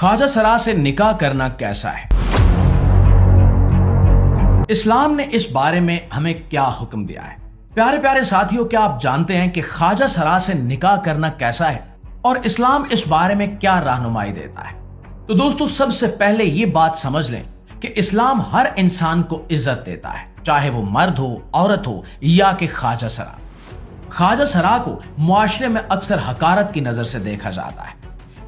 ख्वाजा सरा से निकाह करना कैसा है? इस्लाम ने इस बारे में हमें क्या हुक्म दिया है? प्यारे प्यारे साथियों, क्या आप जानते हैं कि ख्वाजा सरा से निकाह करना कैसा है और इस्लाम इस बारे में क्या रहनुमाई देता है? तो दोस्तों, सबसे पहले ये बात समझ लें कि इस्लाम हर इंसान को इज्जत देता है, चाहे वो मर्द हो, औरत हो या कि ख्वाजा सरा। ख्वाजा सरा को मुआशरे में अक्सर हकारत की नजर से देखा जाता है,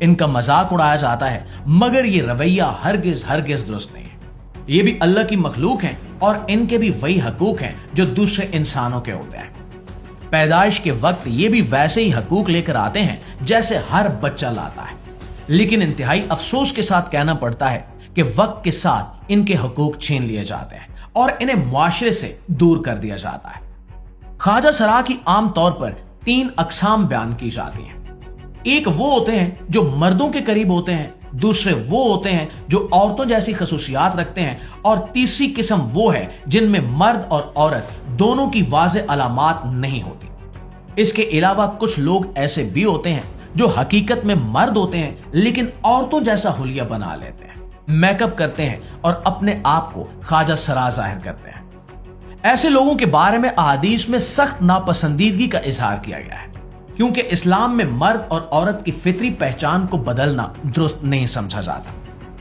इनका मजाक उड़ाया जाता है, मगर ये रवैया हरगिज दुरुस्त नहीं है। ये भी अल्लाह की मखलूक हैं और इनके भी वही हकूक हैं जो दूसरे इंसानों के होते हैं। पैदाइश के वक्त ये भी वैसे ही हकूक लेकर आते हैं जैसे हर बच्चा लाता है, लेकिन इंतहाई अफसोस के साथ कहना पड़ता है कि वक्त के साथ इनके हकूक छीन लिए जाते हैं और इन्हें मुआशरे से दूर कर दिया जाता है। ख्वाजा सरा की आम तौर पर 3 अकसाम बयान की जाती हैं। एक वो होते हैं जो मर्दों के करीब होते हैं, दूसरे वो होते हैं जो औरतों जैसी खसूसियात रखते हैं, और तीसरी किस्म वो है जिनमें मर्द और औरत दोनों की वाज़ेह अलामात नहीं होती। इसके अलावा कुछ लोग ऐसे भी होते हैं जो हकीकत में मर्द होते हैं लेकिन औरतों जैसा हुलिया बना लेते हैं, मेकअप करते हैं और अपने आप को ख्वाजा सरा जाहिर करते हैं। ऐसे लोगों के बारे में अहादीस में सख्त नापसंदीदगी का इजहार किया गया है, क्योंकि इस्लाम में मर्द और औरत की फितरी पहचान को बदलना दुरुस्त नहीं समझा जाता।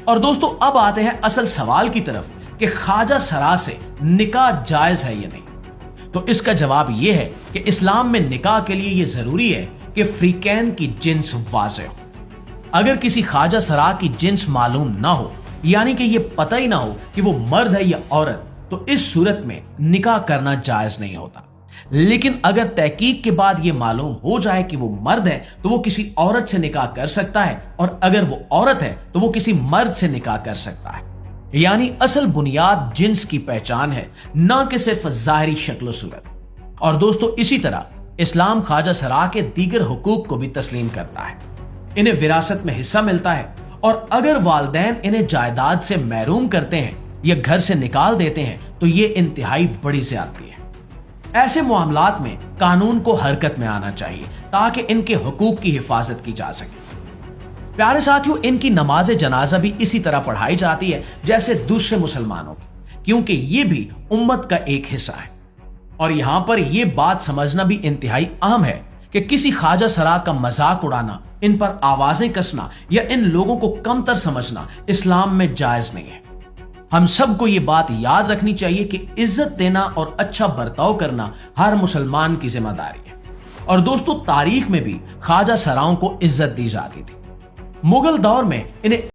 और दोस्तों, अब आते हैं असल सवाल की तरफ कि ख्वाजा सरा से निकाह जायज है या नहीं। तो इसका जवाब यह है कि इस्लाम में निकाह के लिए यह जरूरी है कि फ्रीकैन की जिन्स वाज़ेह हो। अगर किसी ख्वाजा सरा की जिन्स मालूम ना हो, यानी कि यह पता ही ना हो कि वो मर्द है या औरत, तो इस सूरत में निकाह करना जायज नहीं होता। लेकिन अगर तहकीक के बाद यह मालूम हो जाए कि वो मर्द है तो वो किसी औरत से निकाह कर सकता है, और अगर वो औरत है तो वो किसी मर्द से निकाह कर सकता है। यानी असल बुनियाद जिन्स की पहचान है, ना कि सिर्फ जाहिरी शक्ल सूरत। और दोस्तों, इसी तरह इस्लाम ख्वाजा सरा के दीगर हुकूक को भी तस्लीम करता है। इन्हें विरासत में हिस्सा मिलता है, और अगर वालिदैन इन्हें जायदाद से महरूम करते हैं या घर से निकाल देते हैं तो ये इंतहाई बड़ी ज्यादती है। ऐसे मामलात में कानून को हरकत में आना चाहिए ताकि इनके हुकूक की हिफाजत की जा सके। प्यारे साथियों, इनकी नमाज जनाजा भी इसी तरह पढ़ाई जाती है जैसे दूसरे मुसलमानों की, क्योंकि ये भी उम्मत का एक हिस्सा है। और यहां पर यह बात समझना भी इंतहाई अहम है कि किसी ख्वाजा सरा का मजाक उड़ाना, इन पर आवाजें कसना या इन लोगों को कमतर समझना इस्लाम में जायज नहीं है। हम सबको ये बात याद रखनी चाहिए कि इज्जत देना और अच्छा बर्ताव करना हर मुसलमान की जिम्मेदारी है। और दोस्तों, तारीख में भी ख्वाजा सराओं को इज्जत दी जाती थी। मुगल दौर में इन्हें